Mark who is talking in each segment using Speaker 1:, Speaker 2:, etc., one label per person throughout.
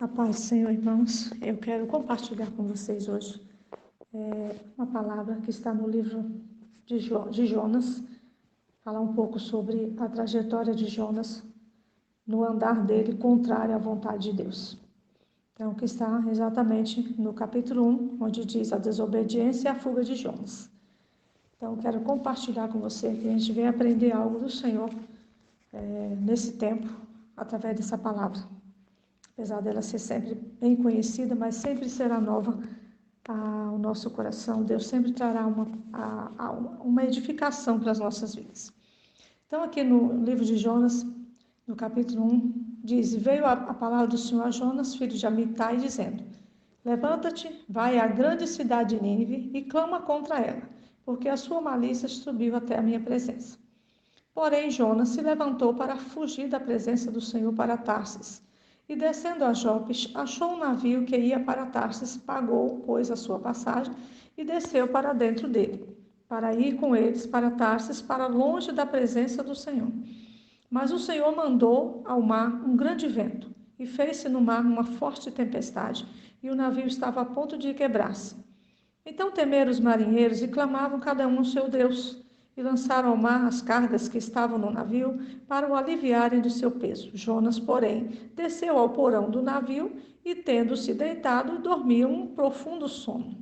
Speaker 1: A paz do Senhor, irmãos. Eu quero compartilhar com vocês hoje uma palavra que está no livro de Jonas, falar um pouco sobre a trajetória de Jonas no andar dele contrário à vontade de Deus. Então, que está exatamente no capítulo 1, onde diz a desobediência e a fuga de Jonas. Então, eu quero compartilhar com você que a gente vem aprender algo do Senhor nesse tempo, através dessa palavra. Apesar dela ser sempre bem conhecida, mas sempre será nova ao nosso coração. Deus sempre trará uma edificação para as nossas vidas. Então, aqui no livro de Jonas, no capítulo 1, diz: veio a palavra do Senhor a Jonas, filho de Amitai, dizendo: levanta-te, vai à grande cidade de Nínive e clama contra ela, porque a sua malícia subiu até a minha presença. Porém, Jonas se levantou para fugir da presença do Senhor para Tarsis. E descendo a Jope, achou um navio que ia para Tarsis, pagou, pois, a sua passagem e desceu para dentro dele, para ir com eles para Tarsis, para longe da presença do Senhor. Mas o Senhor mandou ao mar um grande vento, e fez-se no mar uma forte tempestade, e o navio estava a ponto de quebrar-se. Então temeram os marinheiros e clamavam cada um ao seu Deus, e lançaram ao mar as cargas que estavam no navio para o aliviarem do seu peso. Jonas, porém, desceu ao porão do navio e, tendo-se deitado, dormia um profundo sono.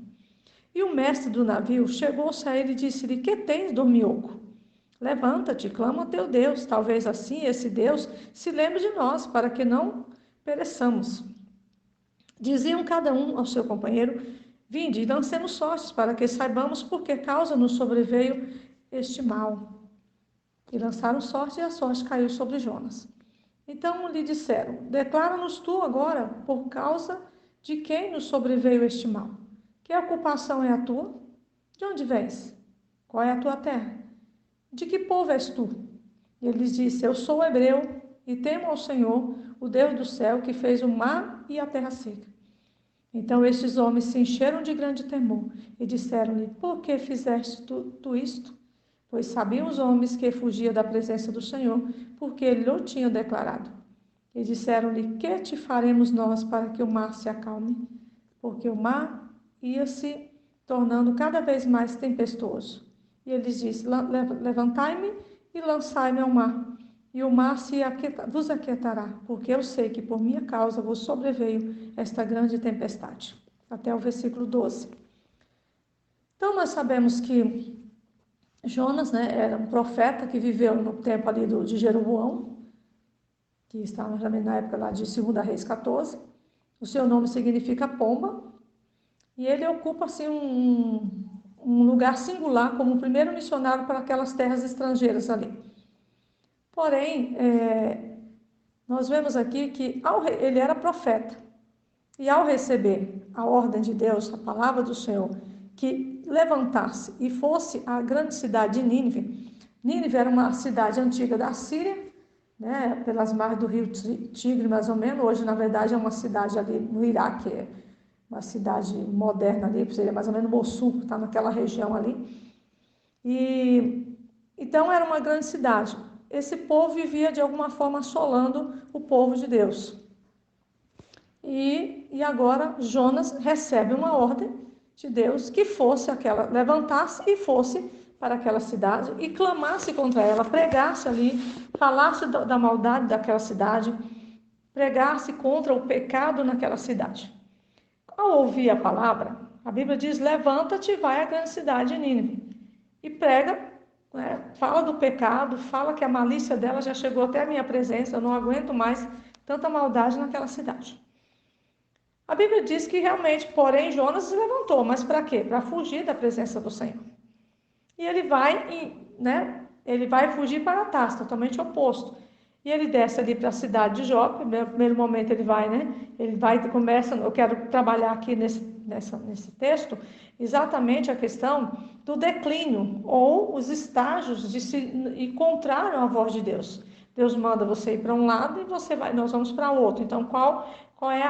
Speaker 1: E o mestre do navio chegou-se a ele e disse-lhe: que tens, dorminhoco? Levanta-te, clama ao teu Deus, talvez assim esse Deus se lembre de nós, para que não pereçamos. Diziam cada um ao seu companheiro: vinde e lancemos sortes, para que saibamos por que causa nos sobreveio este mal. E lançaram sorte, e a sorte caiu sobre Jonas. Então lhe disseram: declara-nos tu agora, por causa de quem nos sobreveio este mal. Que ocupação é a tua? De onde vens? Qual é a tua terra? De que povo és tu? E ele lhes disse: eu sou hebreu, e temo ao Senhor, o Deus do céu, que fez o mar e a terra seca. Então estes homens se encheram de grande temor, e disseram-lhe: por que fizeste tu isto? Pois sabiam os homens que fugia da presença do Senhor, porque ele o tinha declarado. E disseram-lhe: que te faremos nós para que o mar se acalme? Porque o mar ia se tornando cada vez mais tempestuoso. E ele disse: levantai-me e lançai-me ao mar, e o mar vos aquietará, porque eu sei que por minha causa vos sobreveio esta grande tempestade. Até o versículo 12. Então nós sabemos que Jonas, era um profeta que viveu no tempo ali de Jeroboão, que estava também na época lá de 2 Reis 14. O seu nome significa pomba, e ele ocupa assim um lugar singular como o primeiro missionário para aquelas terras estrangeiras ali. Porém, nós vemos aqui que ele era profeta, e ao receber a ordem de Deus, a palavra do Senhor, que levantasse e fosse à grande cidade de Nínive. Nínive era uma cidade antiga da Síria, pelas margens do rio Tigre, mais ou menos. Hoje, na verdade, é uma cidade ali no Iraque, uma cidade moderna ali, seria mais ou menos Mossul, que está naquela região ali. E então era uma grande cidade. Esse povo vivia de alguma forma assolando o povo de Deus. E agora Jonas recebe uma ordem de Deus que levantasse e fosse para aquela cidade e clamasse contra ela, pregasse ali, falasse da maldade daquela cidade, pregasse contra o pecado naquela cidade. Ao ouvir a palavra, a Bíblia diz: levanta-te e vai à grande cidade de Nínive e prega, fala do pecado, fala que a malícia dela já chegou até a minha presença, eu não aguento mais tanta maldade naquela cidade. A Bíblia diz que realmente, porém, Jonas se levantou, mas para quê? Para fugir da presença do Senhor. E ele vai fugir para Tarsis, totalmente oposto. E ele desce ali para a cidade de Jope. No primeiro momento ele vai, começa. Eu quero trabalhar aqui nesse texto exatamente a questão do declínio ou os estágios de se ir contrário à voz de Deus. Deus manda você ir para um lado e nós vamos para o outro. Então, qual é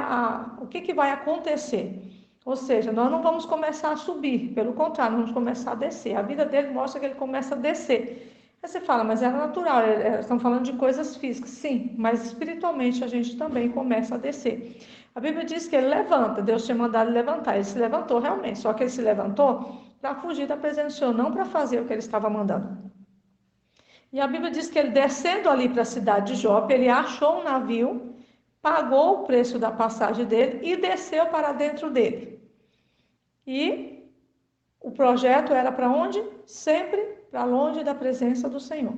Speaker 1: o que vai acontecer? Ou seja, nós não vamos começar a subir, pelo contrário, nós vamos começar a descer. A vida dele mostra que ele começa a descer. Aí você fala, mas era natural, estão falando de coisas físicas. Sim, mas espiritualmente a gente também começa a descer. A Bíblia diz que ele levanta, Deus tinha mandado ele levantar. Ele se levantou realmente, só que ele se levantou para fugir da presença do Senhor, não para fazer o que ele estava mandando. E a Bíblia diz que ele descendo ali para a cidade de Jope, ele achou um navio, pagou o preço da passagem dele e desceu para dentro dele. E o projeto era para onde? Sempre para longe da presença do Senhor.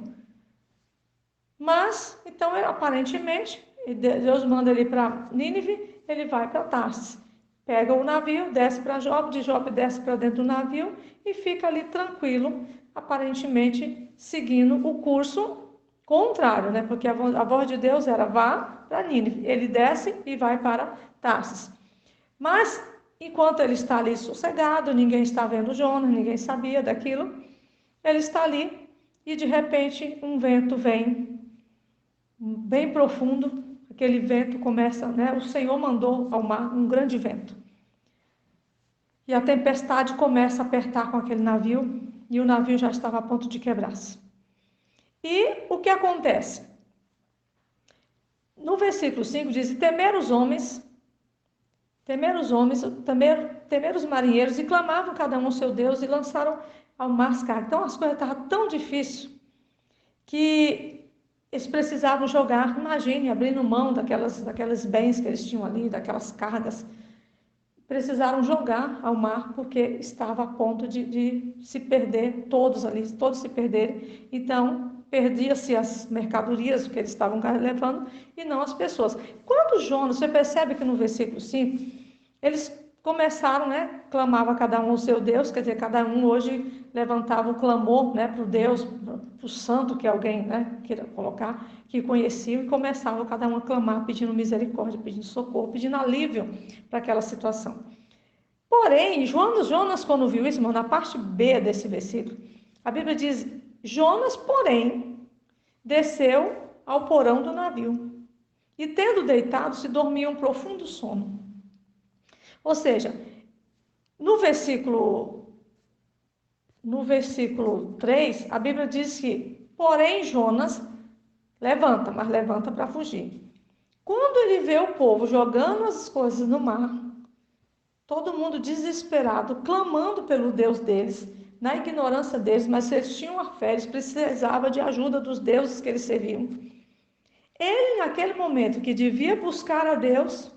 Speaker 1: Mas, então, aparentemente, Deus manda ele para Nínive, ele vai para Tarsis. Pega o navio, desce para Jope, de Jope desce para dentro do navio e fica ali tranquilo, aparentemente seguindo o curso contrário, né? Porque a voz de Deus era vá para Nínive. Ele desce e vai para Tarsis. Mas, enquanto ele está ali sossegado, ninguém está vendo Jonas, ninguém sabia daquilo, ele está ali e de repente um vento vem bem profundo, aquele vento começa, né? O Senhor mandou ao mar um grande vento. E a tempestade começa a apertar com aquele navio, e o navio já estava a ponto de quebrar-se. E o que acontece? No versículo 5 diz, temer os os marinheiros, e clamavam cada um ao seu Deus, e lançaram ao mar as cargas. Então as coisas estavam tão difíceis, que eles precisavam jogar, imagine, abrindo mão daqueles bens que eles tinham ali, daquelas cargas, precisaram jogar ao mar, porque estava a ponto de se perder, todos se perderem. Então, perdia-se as mercadorias que eles estavam levando e não as pessoas. Quando Jonas, você percebe que no versículo 5, eles começaram, né, clamava cada um ao seu Deus, quer dizer, cada um hoje levantava um clamor, né, para o Deus, para o santo que alguém, né, queira colocar, que conhecia, e começava cada um a clamar, pedindo misericórdia, pedindo socorro, pedindo alívio para aquela situação. Porém, Jonas, quando viu isso, irmão, na parte B desse versículo, a Bíblia diz, Jonas, porém, desceu ao porão do navio, e tendo deitado, se dormia um profundo sono. Ou seja, no versículo 3, a Bíblia diz que, porém, Jonas levanta, mas levanta para fugir. Quando ele vê o povo jogando as coisas no mar, todo mundo desesperado, clamando pelo Deus deles, na ignorância deles, mas eles tinham a fé, eles precisavam de ajuda dos deuses que eles serviam. Ele, naquele momento que devia buscar a Deus,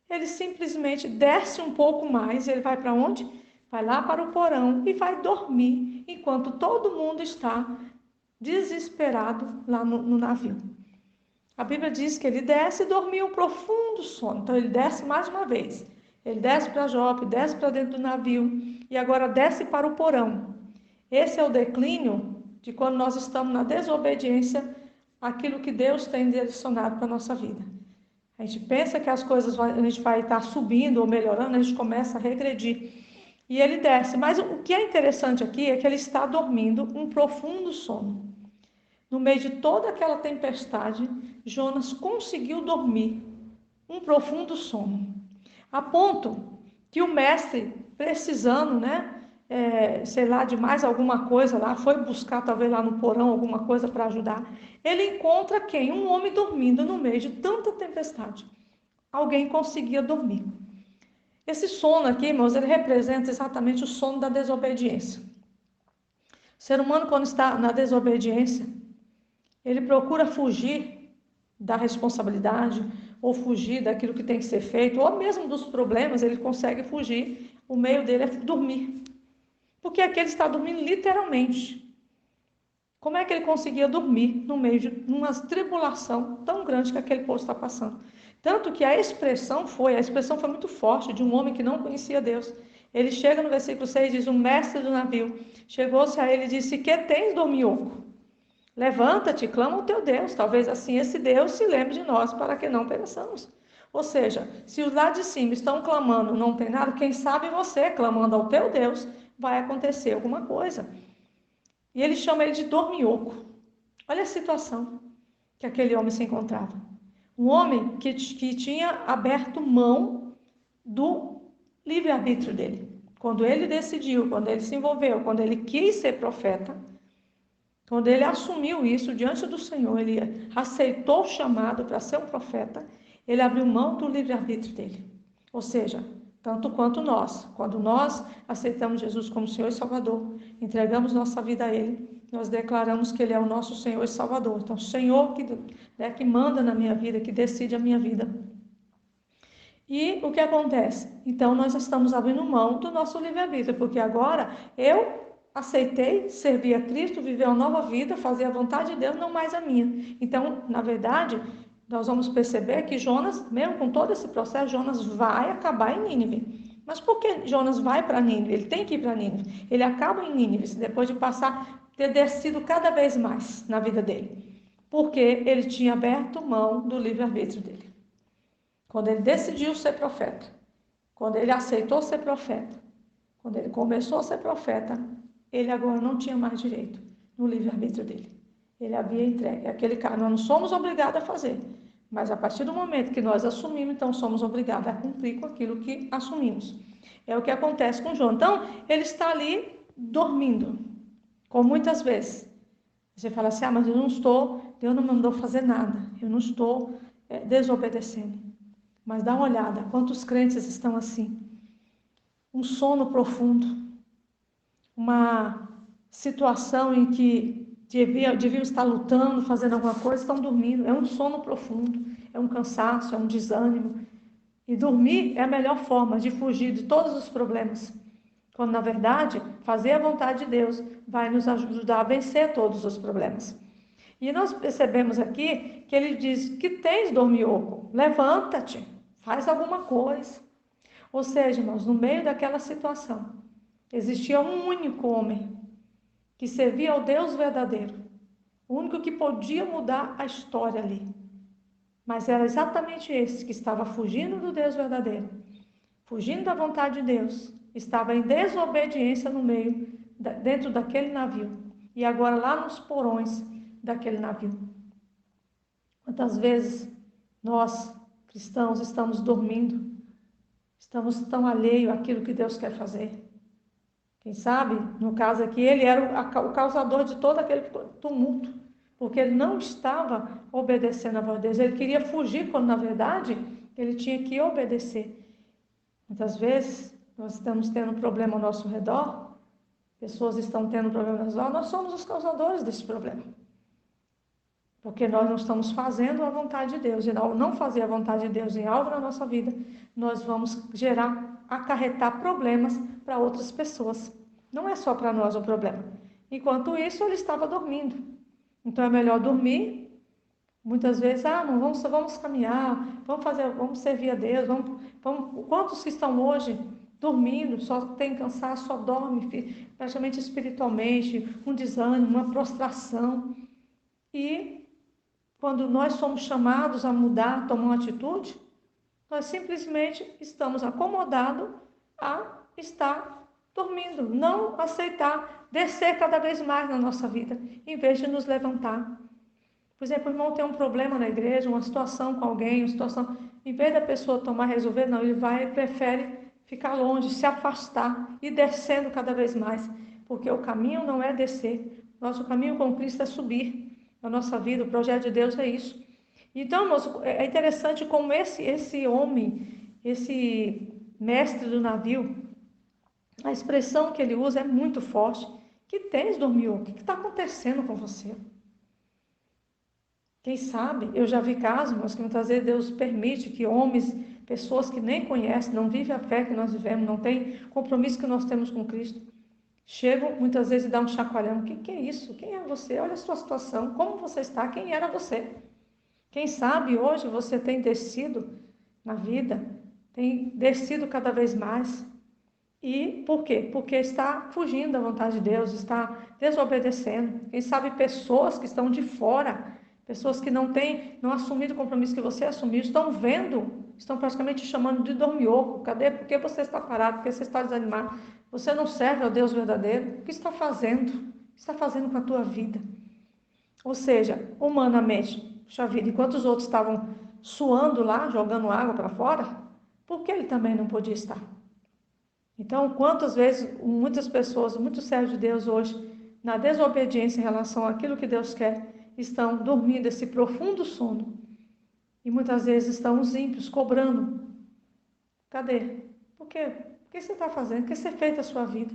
Speaker 1: ele simplesmente desce um pouco mais, ele vai para onde? Vai lá para o porão e vai dormir, enquanto todo mundo está desesperado lá no navio. A Bíblia diz que ele desce e dormia um profundo sono. Então ele desce mais uma vez. Ele desce para Jope, desce para dentro do navio e agora desce para o porão. Esse é o declínio de quando nós estamos na desobediência àquilo que Deus tem direcionado para a nossa vida. A gente pensa que as coisas a gente vai estar subindo ou melhorando, a gente começa a regredir. E ele desce. Mas o que é interessante aqui é que ele está dormindo um profundo sono. No meio de toda aquela tempestade, Jonas conseguiu dormir um profundo sono. A ponto que o mestre, precisando, sei lá, de mais alguma coisa lá, foi buscar talvez lá no porão alguma coisa para ajudar. Ele encontra quem? Um homem dormindo no meio de tanta tempestade. Alguém conseguia dormir. Esse sono aqui, irmãos, ele representa exatamente o sono da desobediência. O ser humano, quando está na desobediência, ele procura fugir da responsabilidade, ou fugir daquilo que tem que ser feito, ou mesmo dos problemas, ele consegue fugir. O meio dele é dormir. Porque aqui ele está dormindo literalmente. Como é que ele conseguia dormir no meio de uma tribulação tão grande que aquele povo está passando? Tanto que a expressão foi muito forte de um homem que não conhecia Deus. Ele chega no versículo 6 e diz, o mestre do navio chegou-se a ele e disse, que tens, dorminhoco? Levanta-te, clama ao teu Deus, talvez assim esse Deus se lembre de nós para que não pereçamos. Ou seja, se os lá de cima estão clamando, não tem nada, quem sabe você, clamando ao teu Deus, vai acontecer alguma coisa. E ele chama ele de dorminhoco. Olha a situação. que aquele homem se encontrava. Um homem que tinha aberto mão do livre-arbítrio dele. Quando ele decidiu, quando ele se envolveu, quando ele quis ser profeta, quando ele assumiu isso diante do Senhor, ele aceitou o chamado para ser um profeta, ele abriu mão do livre-arbítrio dele. Ou seja, tanto quanto nós, quando nós aceitamos Jesus como Senhor e Salvador, entregamos nossa vida a Ele, nós declaramos que Ele é o nosso Senhor e Salvador. Então, o Senhor que manda na minha vida, que decide a minha vida. E o que acontece? Então, nós estamos abrindo mão do nosso livre-arbítrio, porque agora eu aceitei servir a Cristo, viver uma nova vida, fazer a vontade de Deus, não mais a minha. Então, na verdade, nós vamos perceber que Jonas, mesmo com todo esse processo, Jonas vai acabar em Nínive. Mas por que Jonas vai para Nínive? Ele tem que ir para Nínive. Ele acaba em Nínive, depois de ter descido cada vez mais na vida dele. Porque ele tinha aberto mão do livre-arbítrio dele. Quando ele decidiu ser profeta, quando ele aceitou ser profeta, quando ele começou a ser profeta, ele agora não tinha mais direito no livre-arbítrio dele. Ele havia entregue. Aquele cara, nós não somos obrigados a fazer, mas a partir do momento que nós assumimos, então somos obrigados a cumprir com aquilo que assumimos. É o que acontece com João. Então, ele está ali dormindo, como muitas vezes. Você fala assim, mas Deus não mandou fazer nada, eu não estou desobedecendo. Mas dá uma olhada, quantos crentes estão assim? Um sono profundo, uma situação em que deviam estar lutando, fazendo alguma coisa, estão dormindo. É um sono profundo, é um cansaço, é um desânimo. E dormir é a melhor forma de fugir de todos os problemas. Quando, na verdade, fazer a vontade de Deus vai nos ajudar a vencer todos os problemas. E nós percebemos aqui que ele diz, que tens, dormioco? Levanta-te, faz alguma coisa. Ou seja, irmãos, no meio daquela situação, existia um único homem que servia ao Deus verdadeiro, o único que podia mudar a história ali. Mas era exatamente esse que estava fugindo do Deus verdadeiro, fugindo da vontade de Deus, estava em desobediência dentro daquele navio, e agora lá nos porões daquele navio. Quantas vezes nós, cristãos, estamos dormindo, estamos tão alheios àquilo que Deus quer fazer. Quem sabe, no caso aqui, ele era o causador de todo aquele tumulto, porque ele não estava obedecendo a voz de Deus, ele queria fugir, quando na verdade ele tinha que obedecer. Muitas vezes nós estamos tendo um problema ao nosso redor, pessoas estão tendo problema ao nosso redor, nós somos os causadores desse problema. Porque nós não estamos fazendo a vontade de Deus, e ao não fazer a vontade de Deus em algo na nossa vida, nós vamos acarretar problemas para outras pessoas. Não é só para nós o problema. Enquanto isso, ele estava dormindo. Então é melhor dormir. Muitas vezes, não, vamos caminhar, vamos servir a Deus, quantos que estão hoje dormindo, só tem cansaço, só dorme, praticamente espiritualmente, um desânimo, uma prostração. E quando nós somos chamados a mudar, tomar uma atitude, nós simplesmente estamos acomodados a estar dormindo, não aceitar, descer cada vez mais na nossa vida, em vez de nos levantar. Por exemplo, o irmão tem um problema na igreja, uma situação com alguém, em vez da pessoa resolver, não, ele prefere ficar longe, se afastar e descendo cada vez mais, porque o caminho não é descer, nosso caminho com Cristo é subir na nossa vida, o projeto de Deus é isso. Então, é interessante como esse homem, esse mestre do navio, a expressão que ele usa é muito forte. Que tens, dormiu? O que está acontecendo com você? Quem sabe, eu já vi casos, mas que muitas vezes Deus permite que homens, pessoas que nem conhecem, não vivem a fé que nós vivemos, não têm compromisso que nós temos com Cristo, chegam muitas vezes e dão um chacoalhão. O que é isso? Quem é você? Olha a sua situação, como você está? Quem era você? Quem sabe hoje você tem descido na vida, tem descido cada vez mais. E por quê? Porque está fugindo da vontade de Deus, está desobedecendo. Quem sabe pessoas que estão de fora, pessoas que não assumido o compromisso que você assumiu, estão vendo, estão praticamente chamando de dormioco. Cadê? Por que você está parado? Por que você está desanimado? Você não serve ao Deus verdadeiro? O que está fazendo? O que está fazendo com a tua vida? Ou seja, humanamente, Puxa vida, enquanto os outros estavam suando lá, jogando água para fora, por que ele também não podia estar? Então, quantas vezes muitas pessoas, muitos servos de Deus hoje, na desobediência em relação àquilo que Deus quer, estão dormindo esse profundo sono. E muitas vezes estão os ímpios cobrando. Cadê? Por quê? O que você está fazendo? O que você fez da sua vida?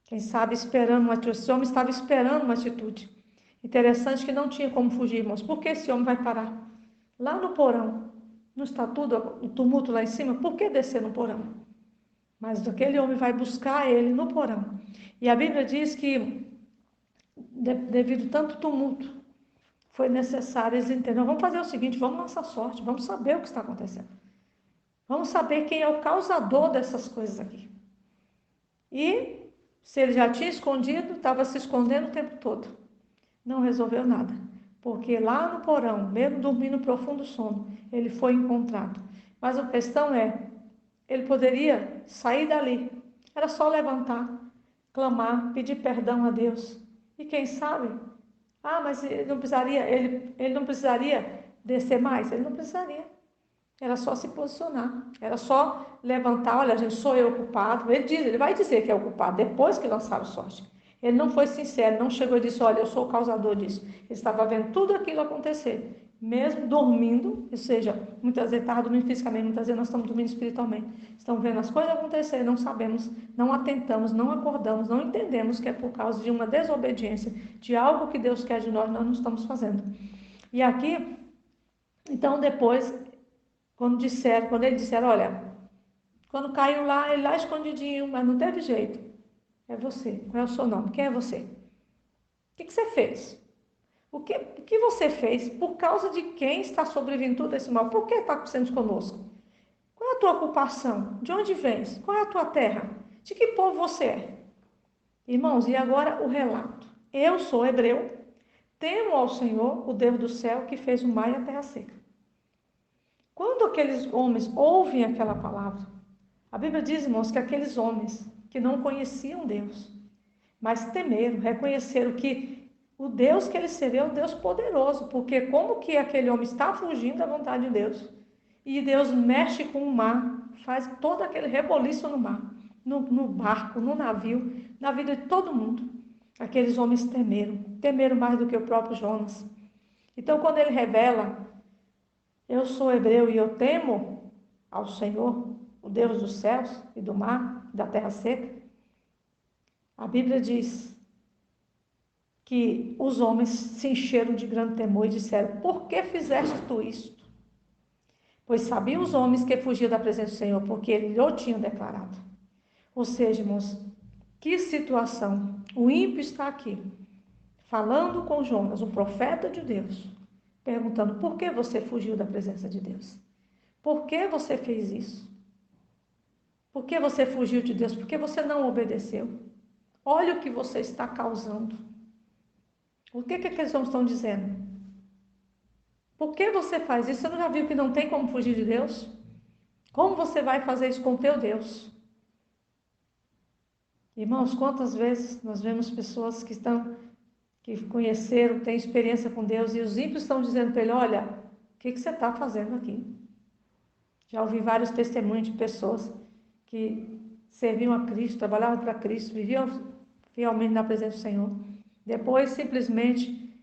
Speaker 1: Quem sabe esperando uma atitude. Esse homem estava esperando uma atitude. Interessante que não tinha como fugir, irmãos. Por que esse homem vai parar? Lá no porão. Não está tudo o tumulto lá em cima? Por que descer no porão? Mas aquele homem vai buscar ele no porão. E a Bíblia diz que, devido a tanto tumulto, foi necessário eles entenderem. Vamos fazer o seguinte, vamos nossa sorte, vamos saber o que está acontecendo. Vamos saber quem é o causador dessas coisas aqui. E, se ele já tinha escondido, estava se escondendo o tempo todo. Não resolveu nada. Porque lá no porão, mesmo dormindo profundo sono, ele foi encontrado. Mas a questão é, ele poderia sair dali. Era só levantar, clamar, pedir perdão a Deus. E quem sabe? Mas ele não precisaria descer mais? Ele não precisaria. Era só se posicionar. Era só levantar, olha, gente, sou eu o culpado. Ele vai dizer que é o culpado, depois que lançaram sorte. Ele não foi sincero, não chegou e disse, olha, eu sou o causador disso. Ele estava vendo tudo aquilo acontecer. Mesmo dormindo, ou seja, muitas vezes estava dormindo fisicamente, muitas vezes nós estamos dormindo espiritualmente. Estamos vendo as coisas acontecer, não sabemos, não atentamos, não acordamos, não entendemos que é por causa de uma desobediência, de algo que Deus quer de nós não estamos fazendo. E aqui, então depois, quando ele disseram, olha, quando caiu lá, ele lá escondidinho, mas não teve jeito. É você. Qual é o seu nome? Quem é você? O que você fez? O que você fez? Por causa de quem está sobrevindo todo esse mal? Por que está acontecendo conosco? Qual é a tua ocupação? De onde vens? Qual é a tua terra? De que povo você é? Irmãos, e agora o relato. Eu sou hebreu, temo ao Senhor, o Deus do céu, que fez o mar e a terra seca. Quando aqueles homens ouvem aquela palavra, a Bíblia diz, irmãos, que aqueles homens que não conheciam Deus, mas temeram, reconheceram que o Deus que ele serviu é um Deus poderoso, porque como que aquele homem está fugindo da vontade de Deus? E Deus mexe com o mar, faz todo aquele reboliço no mar, no barco, no navio, na vida de todo mundo. Aqueles homens temeram mais do que o próprio Jonas. Então, quando ele revela, eu sou hebreu e eu temo ao Senhor, o Deus dos céus e do mar, da terra seca, a Bíblia diz que os homens se encheram de grande temor e disseram, por que fizeste tu isto? Pois sabiam os homens que fugiam da presença do Senhor, porque ele lhe tinham declarado. Ou seja, irmãos, que situação. O ímpio está aqui, falando com Jonas, um profeta de Deus, perguntando, por que você fugiu da presença de Deus? Por que você fez isso? Por que você fugiu de Deus? Por que você não obedeceu? Olha o que você está causando. O que aqueles homens estão dizendo? Por que você faz isso? Você não já viu que não tem como fugir de Deus? Como você vai fazer isso com o teu Deus? Irmãos, quantas vezes nós vemos pessoas que conheceram, têm experiência com Deus, e os ímpios estão dizendo para ele, olha, o que você está fazendo aqui? Já ouvi vários testemunhos de pessoas que serviam a Cristo, trabalhavam para Cristo, viviam fielmente na presença do Senhor. Depois, simplesmente,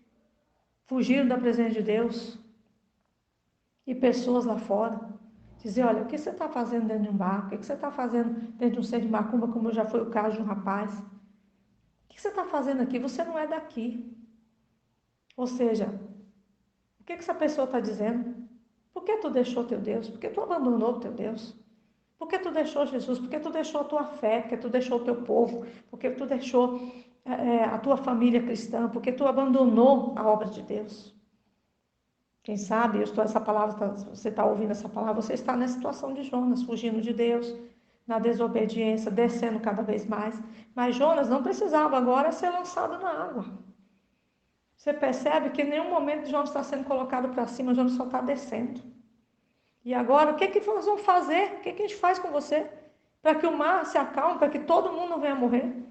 Speaker 1: fugiram da presença de Deus. E pessoas lá fora dizer, olha, o que você está fazendo dentro de um barco? O que você está fazendo dentro de um centro de macumba, como já foi o caso de um rapaz? O que você está fazendo aqui? Você não é daqui. Ou seja, o que essa pessoa está dizendo? Por que tu deixou teu Deus? Por que tu abandonou o teu Deus? Por que tu deixou Jesus? Por que tu deixou a tua fé? Por que tu deixou o teu povo? Por que tu deixou a tua família cristã? Por que tu abandonou a obra de Deus? Quem sabe, você está ouvindo essa palavra, você está na situação de Jonas, fugindo de Deus, na desobediência, descendo cada vez mais. Mas Jonas não precisava agora ser lançado na água. Você percebe que em nenhum momento Jonas está sendo colocado para cima, Jonas só está descendo. E agora, o que nós vamos fazer? O que a gente faz com você? Para que o mar se acalme, para que todo mundo não venha morrer?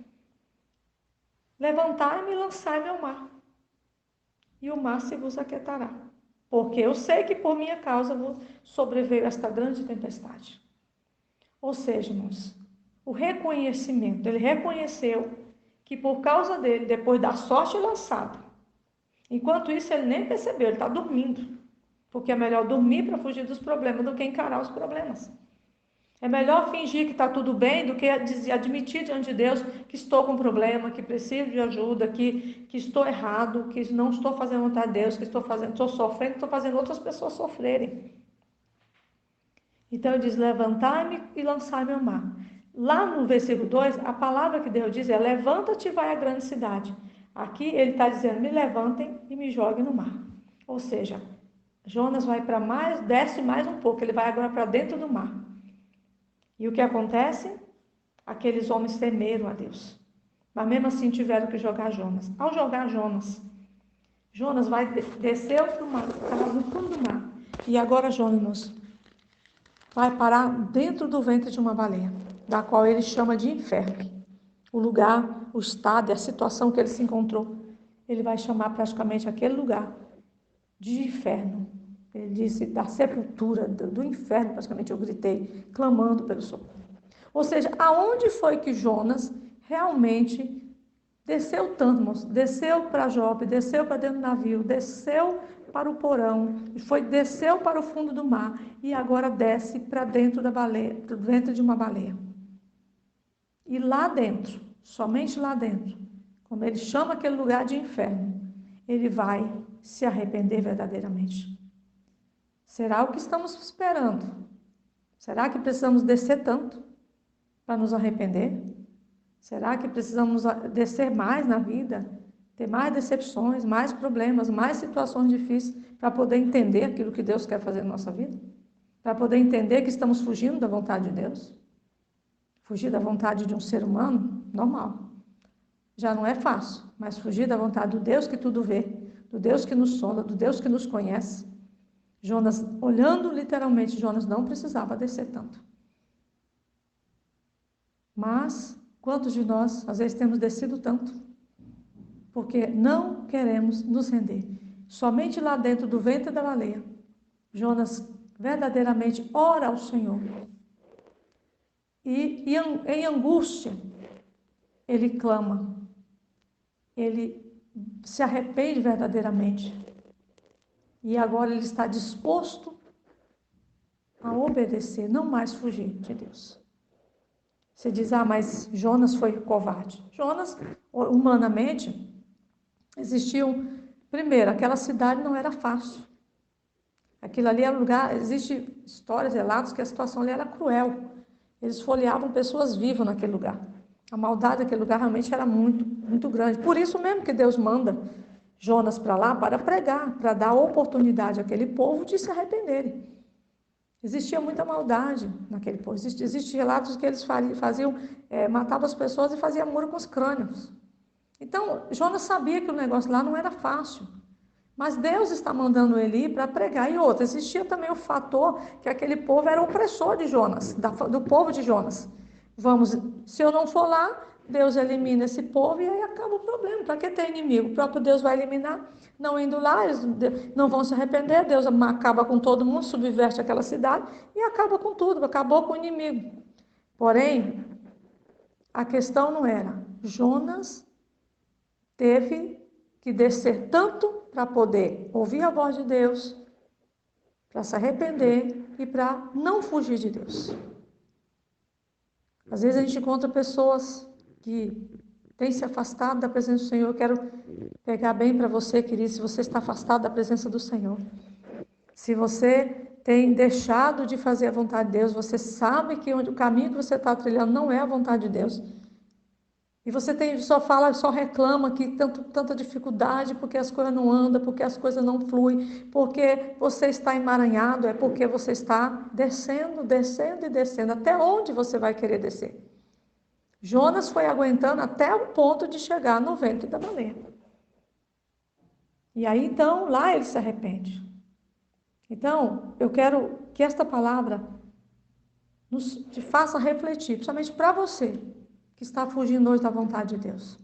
Speaker 1: Levantai-me e lançai-me ao mar, e o mar se vos aquietará. porque eu sei que por minha causa sobreveio esta grande tempestade. Ou seja, irmãos, o reconhecimento, ele reconheceu que por causa dele, depois da sorte lançada, enquanto isso ele nem percebeu, ele está dormindo, porque é melhor dormir para fugir dos problemas do que encarar os problemas. É melhor fingir que está tudo bem do que admitir diante de Deus que estou com problema, que preciso de ajuda, que estou errado, que não estou fazendo vontade de Deus, que estou sofrendo, estou fazendo outras pessoas sofrerem. Então ele diz, levantai-me e lançai-me ao mar. Lá no versículo 2, a palavra que Deus diz é, levanta-te e vai à grande cidade. Aqui ele está dizendo, me levantem e me joguem no mar. Ou seja, Jonas vai para mais, desce mais um pouco, ele vai agora para dentro do mar. E o que acontece? Aqueles homens temeram a Deus. Mas mesmo assim tiveram que jogar Jonas. Ao jogar Jonas, Jonas vai descer para o mar, estava no fundo do mar. E agora Jonas vai parar dentro do ventre de uma baleia, da qual ele chama de inferno. O lugar, o estado, a situação que ele se encontrou, ele vai chamar praticamente aquele lugar de inferno. Ele disse da sepultura, do inferno, praticamente eu gritei, clamando pelo socorro. Ou seja, aonde foi que Jonas realmente desceu tanto, moço? Desceu para Jope, desceu para dentro do navio, desceu para o porão, desceu para o fundo do mar e agora desce para dentro da baleia, dentro de uma baleia. E lá dentro, somente lá dentro, como ele chama aquele lugar de inferno, ele vai se arrepender verdadeiramente. Será o que estamos esperando? Será que precisamos descer tanto para nos arrepender? Será que precisamos descer mais na vida? Ter mais decepções, mais problemas, mais situações difíceis para poder entender aquilo que Deus quer fazer na nossa vida? Para poder entender que estamos fugindo da vontade de Deus? Fugir da vontade de um ser humano, normal. Já não é fácil, mas fugir da vontade do Deus que tudo vê, do Deus que nos sonda, do Deus que nos conhece. Jonas, olhando literalmente, Jonas não precisava descer tanto. Mas, quantos de nós, às vezes, temos descido tanto? Porque não queremos nos render. Somente lá dentro do ventre da baleia, Jonas verdadeiramente ora ao Senhor. E em angústia, ele clama. Ele se arrepende verdadeiramente. E agora ele está disposto a obedecer, não mais fugir de Deus. Você diz, mas Jonas foi covarde. Jonas, humanamente, primeiro, aquela cidade não era fácil. Aquilo ali era um lugar, existe histórias, relatos que a situação ali era cruel. Eles folheavam pessoas vivas naquele lugar. A maldade daquele lugar realmente era muito, muito grande. Por isso mesmo que Deus manda Jonas para lá para pregar, para dar oportunidade àquele povo de se arrependerem. Existia muita maldade naquele povo. Existem relatos que eles faziam, matavam as pessoas e faziam muro com os crânios. Então, Jonas sabia que o negócio lá não era fácil. Mas Deus está mandando ele ir para pregar. E outra, existia também o fator que aquele povo era opressor de Jonas, do povo de Jonas. Se eu não for lá, Deus elimina esse povo e aí acaba o problema. Para que ter inimigo? O próprio Deus vai eliminar. Não indo lá, eles não vão se arrepender. Deus acaba com todo mundo, subverte aquela cidade e acaba com tudo, acabou com o inimigo. Porém, a questão não era. Jonas teve que descer tanto para poder ouvir a voz de Deus, para se arrepender e para não fugir de Deus. Às vezes a gente encontra pessoas que têm se afastado da presença do Senhor. Eu quero pegar bem para você, querido, se você está afastado da presença do Senhor. Se você tem deixado de fazer a vontade de Deus, você sabe que o caminho que você está trilhando não é a vontade de Deus. E você só fala, só reclama que tanta dificuldade, porque as coisas não andam, porque as coisas não fluem, porque você está emaranhado, é porque você está descendo, descendo e descendo. Até onde você vai querer descer? Jonas foi aguentando até o ponto de chegar no ventre da baleia. E aí, então, lá ele se arrepende. Então, eu quero que esta palavra te faça refletir, principalmente para você, que está fugindo hoje da vontade de Deus.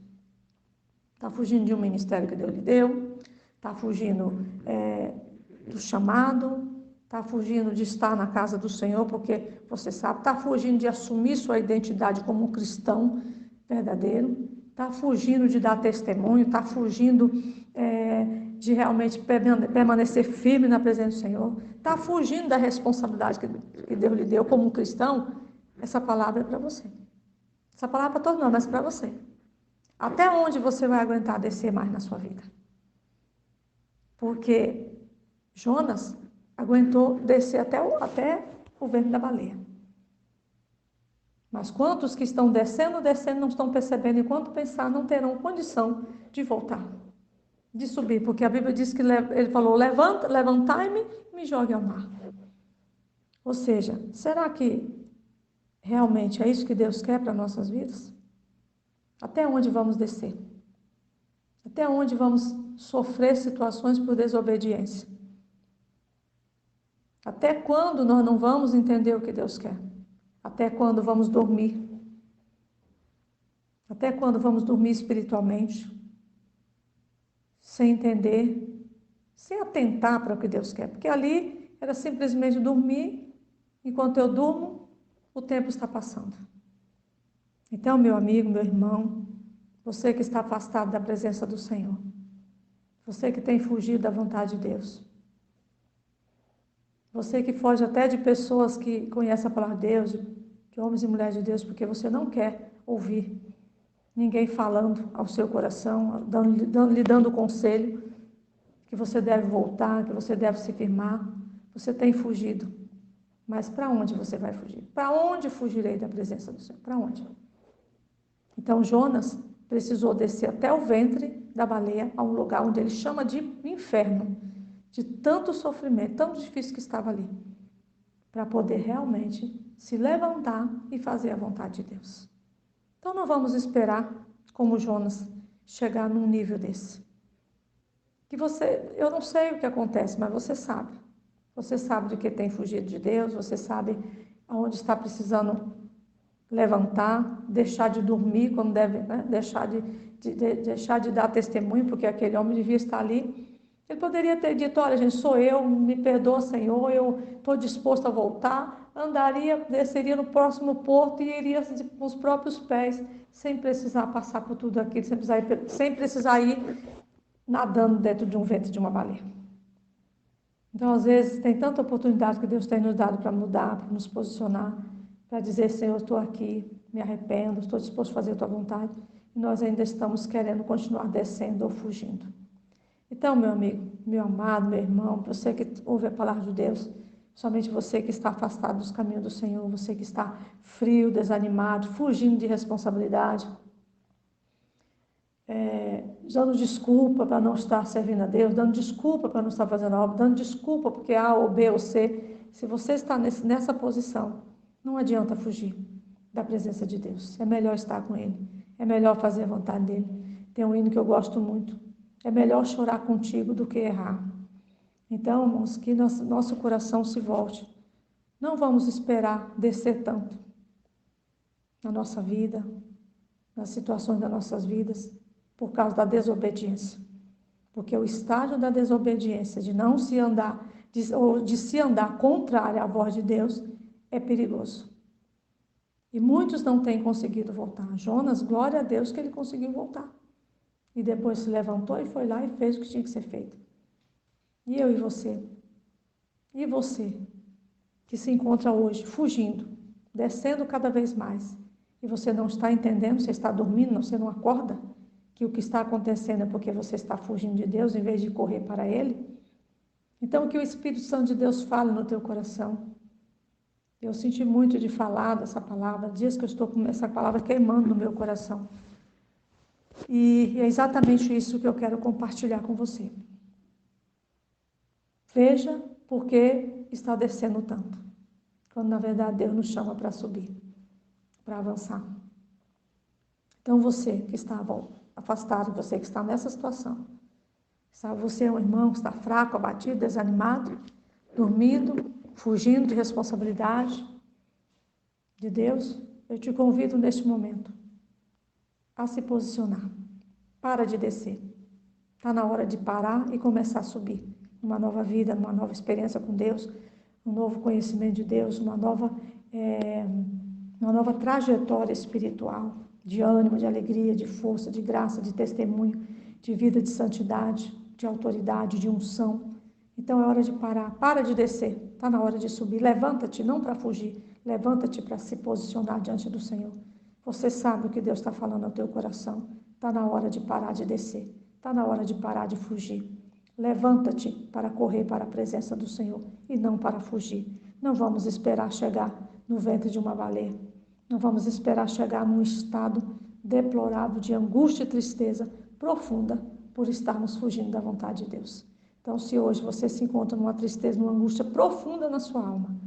Speaker 1: Está fugindo de um ministério que Deus lhe deu, está fugindo do chamado, está fugindo de estar na casa do Senhor, porque você sabe, está fugindo de assumir sua identidade como um cristão verdadeiro, está fugindo de dar testemunho, está fugindo de realmente permanecer firme na presença do Senhor, está fugindo da responsabilidade que Deus lhe deu como um cristão. Essa palavra é para você. Essa palavra é para todos nós, mas para você. Até onde você vai aguentar descer mais na sua vida? Porque Jonas aguentou descer até o ventre da baleia. Mas quantos que estão descendo, não estão percebendo, enquanto pensar, não terão condição de voltar, de subir, porque a Bíblia diz que ele falou, levantai-me e me jogue ao mar. Ou seja, será que realmente é isso que Deus quer para nossas vidas? Até onde vamos descer? Até onde vamos sofrer situações por desobediência? Até quando nós não vamos entender o que Deus quer? Até quando vamos dormir? Até quando vamos dormir espiritualmente? Sem entender, sem atentar para o que Deus quer? Porque ali era simplesmente dormir, enquanto eu durmo, o tempo está passando. Então, meu amigo, meu irmão, você que está afastado da presença do Senhor, você que tem fugido da vontade de Deus, você que foge até de pessoas que conhecem a palavra de Deus, de homens e mulheres de Deus, porque você não quer ouvir ninguém falando ao seu coração, lhe dando conselho, que você deve voltar, que você deve se firmar. Você tem fugido. Mas para onde você vai fugir? Para onde fugirei da presença do Senhor? Para onde? Então Jonas precisou descer até o ventre da baleia, a um lugar onde ele chama de inferno, de tanto sofrimento, tão difícil que estava ali, para poder realmente se levantar e fazer a vontade de Deus. Então não vamos esperar, como Jonas, chegar num nível desse. Eu não sei o que acontece, mas você sabe. Você sabe de que tem fugido de Deus, você sabe aonde está precisando levantar, deixar de dormir quando deve, né? deixar de dar testemunho, porque aquele homem devia estar ali. Ele poderia ter dito, olha gente, sou eu, me perdoa Senhor, eu estou disposto a voltar, desceria no próximo porto e iria com os próprios pés, sem precisar passar por tudo aquilo, sem precisar ir nadando dentro de um ventre de uma baleia. Então, às vezes, tem tanta oportunidade que Deus tem nos dado para mudar, para nos posicionar, para dizer, Senhor, estou aqui, me arrependo, estou disposto a fazer a tua vontade, e nós ainda estamos querendo continuar descendo ou fugindo. Então, meu amigo, meu amado, meu irmão, você que ouve a palavra de Deus, somente você que está afastado dos caminhos do Senhor, você que está frio, desanimado, fugindo de responsabilidade, dando desculpa para não estar servindo a Deus, dando desculpa para não estar fazendo a obra, dando desculpa porque A ou B ou C. Se você está nessa posição, não adianta fugir da presença de Deus. É melhor estar com Ele, é melhor fazer a vontade dEle. Tem um hino que eu gosto muito. É melhor chorar contigo do que errar. Então, irmãos, que nosso coração se volte. Não vamos esperar descer tanto na nossa vida, nas situações das nossas vidas, por causa da desobediência. Porque o estágio da desobediência, de não se andar, de se andar contrário à voz de Deus, é perigoso. E muitos não têm conseguido voltar. Jonas, glória a Deus que ele conseguiu voltar. E depois se levantou e foi lá e fez o que tinha que ser feito. E eu e você? E você, que se encontra hoje fugindo, descendo cada vez mais, e você não está entendendo, você está dormindo, você não acorda, que o que está acontecendo é porque você está fugindo de Deus em vez de correr para Ele? Então, que o Espírito Santo de Deus fale no teu coração. Eu senti muito de falar dessa palavra, dias que eu estou com essa palavra queimando no meu coração. E é exatamente isso que eu quero compartilhar com você. Veja por que está descendo tanto, quando na verdade Deus nos chama para subir, para avançar. Então você que está afastado, você que está nessa situação, você é um irmão que está fraco, abatido, desanimado, dormindo, fugindo de responsabilidade de Deus, eu te convido neste momento a se posicionar. Para de descer. Está na hora de parar e começar a subir. uma nova vida, uma nova experiência com Deus, um novo conhecimento de Deus, uma nova trajetória espiritual, de ânimo, de alegria, de força, de graça, de testemunho, de vida de santidade, de autoridade, de unção. Então é hora de parar, para de descer, está na hora de subir. Levanta-te, não para fugir, levanta-te para se posicionar diante do Senhor. Você sabe o que Deus está falando ao teu coração. Está na hora de parar de descer, está na hora de parar de fugir. Levanta-te para correr para a presença do Senhor e não para fugir. Não vamos esperar chegar no ventre de uma baleia. Não vamos esperar chegar num estado deplorável de angústia e tristeza profunda por estarmos fugindo da vontade de Deus. Então, se hoje você se encontra numa tristeza, numa angústia profunda na sua alma,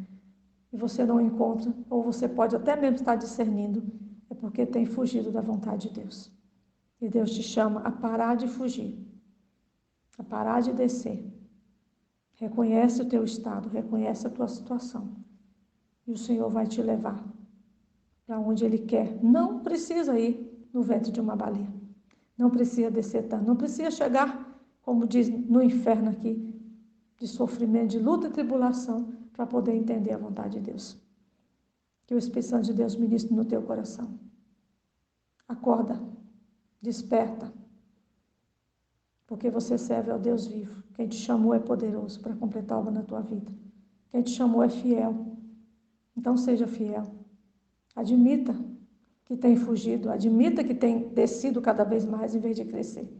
Speaker 1: e você não encontra, ou você pode até mesmo estar discernindo, é porque tem fugido da vontade de Deus. E Deus te chama a parar de fugir, a parar de descer. Reconhece o teu estado, reconhece a tua situação. E o Senhor vai te levar para onde Ele quer. Não precisa ir no ventre de uma baleia. Não precisa descer tanto. Não precisa chegar, como diz no inferno aqui, de sofrimento, de luta e tribulação, para poder entender a vontade de Deus. Que o Espírito Santo de Deus ministre no teu coração. Acorda, desperta, porque você serve ao Deus vivo. Quem te chamou é poderoso para completar a obra na tua vida. Quem te chamou é fiel. Então seja fiel. Admita que tem fugido, admita que tem descido cada vez mais em vez de crescer.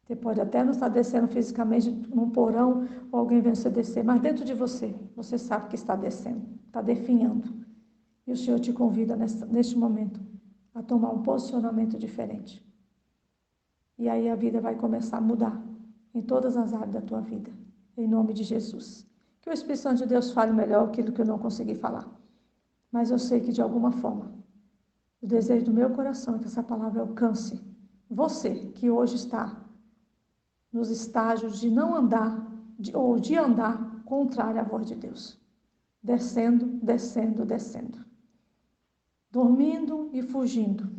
Speaker 1: Você pode até não estar descendo fisicamente num porão ou alguém vendo você descer, mas dentro de você, você sabe que está descendo, está definhando. E o Senhor te convida neste momento a tomar um posicionamento diferente. E aí a vida vai começar a mudar em todas as áreas da tua vida, em nome de Jesus. Que o Espírito Santo de Deus fale melhor aquilo que eu não consegui falar. Mas eu sei que de alguma forma, o desejo do meu coração é que essa palavra alcance você que hoje está nos estágios de não andar, ou de andar contrário à voz de Deus. Descendo, descendo, descendo. Dormindo e fugindo.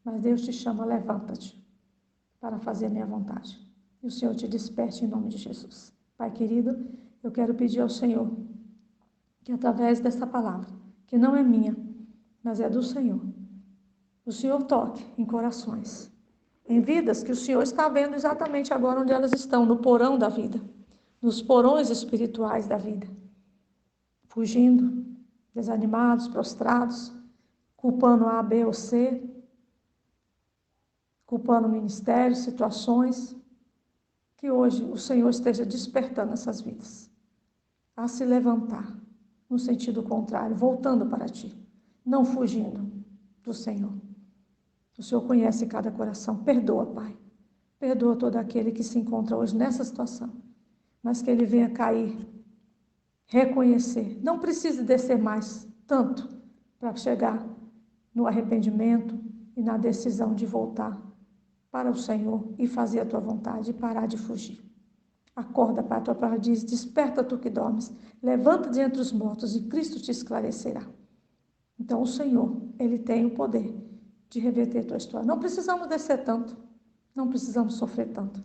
Speaker 1: Mas Deus te chama, levanta-te para fazer a minha vontade. E o Senhor te desperte em nome de Jesus. Pai querido, eu quero pedir ao Senhor que através dessa palavra, que não é minha, mas é do Senhor, o Senhor toque em corações, em vidas que o Senhor está vendo exatamente agora onde elas estão, no porão da vida, nos porões espirituais da vida, fugindo, desanimados, prostrados, culpando A, B ou C, culpando ministérios, situações, que hoje o Senhor esteja despertando essas vidas a se levantar no sentido contrário, voltando para Ti, não fugindo do Senhor. O Senhor conhece cada coração. Perdoa, Pai. Perdoa todo aquele que se encontra hoje nessa situação. Mas que ele venha cair, reconhecer. Não precisa descer mais tanto para chegar no arrependimento e na decisão de voltar para o Senhor e fazer a Tua vontade e parar de fugir. Acorda, Pai, a Tua palavra diz, desperta tu que dormes, levanta de entre os mortos e Cristo te esclarecerá. Então o Senhor, Ele tem o poder de reverter a tua história. Não precisamos descer tanto, não precisamos sofrer tanto.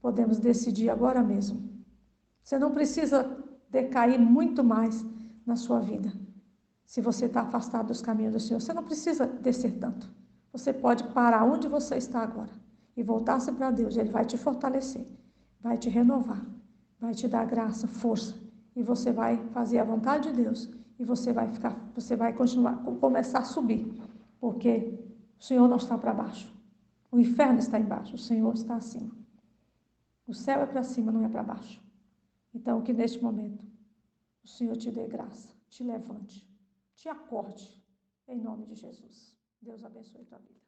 Speaker 1: Podemos decidir agora mesmo. Você não precisa decair muito mais na sua vida. Se você está afastado dos caminhos do Senhor, você não precisa descer tanto. Você pode parar onde você está agora e voltar-se para Deus. Ele vai te fortalecer, vai te renovar, vai te dar graça, força. E você vai fazer a vontade de Deus. E você vai começar a subir. Porque o Senhor não está para baixo. O inferno está embaixo, o Senhor está acima. O céu é para cima, não é para baixo. Então, que neste momento o Senhor te dê graça, te levante, te acorde, em nome de Jesus. Deus abençoe a tua vida.